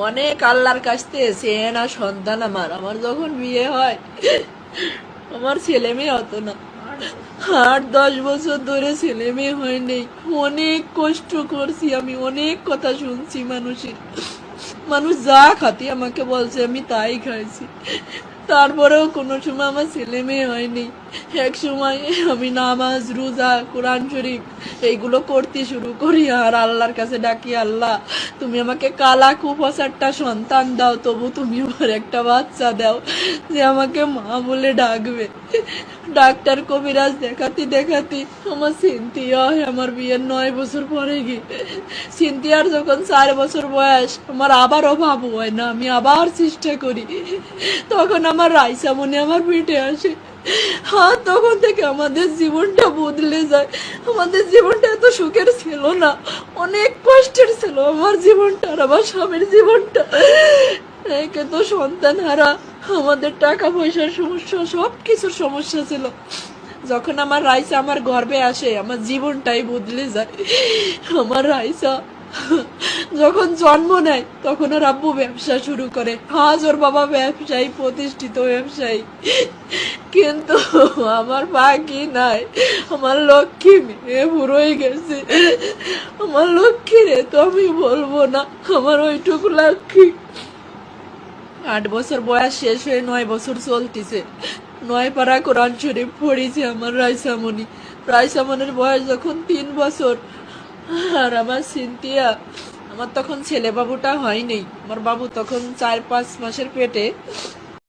অনেক আল্লাহর কাছ থেকে চেয়ে না সন্তান। আমার যখন বিয়ে হয় আমার ছেলে মেয়ে হতো না। 8-10 বছর ধরে ছেলে মেয়ে হয়নি। অনেক কষ্ট করছি আমি, অনেক কথা শুনছি মানুষের। মানুষ যা খাতি আমাকে বলছে আমি তাই খাইছি, তারপরেও কোনো সময় আমার ছেলে মেয়ে হয়নি। এক সময় আমি নামাজ রোজা কোরআন শরীফ এইগুলো করতে শুরু করি আর আল্লাহর কাছে ডাকি, আল্লাহ তুমি আমাকে কালা কুপচারটা সন্তান দাও, তবু তুমি আমার একটা বাচ্চা দাও যে আমাকে মা বলে ডাকবে। ডাক্তার কবিরাজ দেখাতে দেখাতে আমার সিনথিয়া হয় আমার বিয়ের 9 বছর পরে গিয়ে। সিনথিয়ার যখন 4 বছর বয়স আমার আবারও বাবু হয় না, আমি আবার চেষ্টা করি, তখন আমার রাইসা মনে আমার পেটে আসে। হ্যাঁ, তখন থেকে আমাদের জীবনটা বদলে যায়। আমাদের জীবনটা এত সুখের ছিল না, অনেক কষ্টের ছিল আমার জীবনটা আর আমার স্বামীর জীবনটা। একে তো সন্তান হারা, আমাদের টাকা পয়সার সমস্যা, সবকিছুর সমস্যা ছিল। যখন আমার রাইসা আমার গর্ভে আসে আমার জীবনটাই বদলে যায়। আমার রাইসা যখন জন্ম নেয় তখন ওর আব্বু ব্যবসা শুরু করে। আজ ওর বাবা ব্যবসায়ী, প্রতিষ্ঠিত ব্যবসায়ী, কিন্তু আমার বাকি নাই। আমার লক্ষ্মী মেয়ে বুড়োই গেছে। আমার লক্ষ্মী রে তো আমি বলবো না, আমার ওইটুকু লক্ষ্মী। 8 বছর বয়স শেষ হয়ে 9 বছর চলতেছে। 9 পারা কোরআন শরীফ পড়েছে আমার রাইসামণি। রাইসামণির বয়স যখন 3 বছর আর আমার সিনথিয়া, আমার তখন ছেলে বাবুটা হয়নি, আমার বাবু তখন 4-5 মাসের পেটে।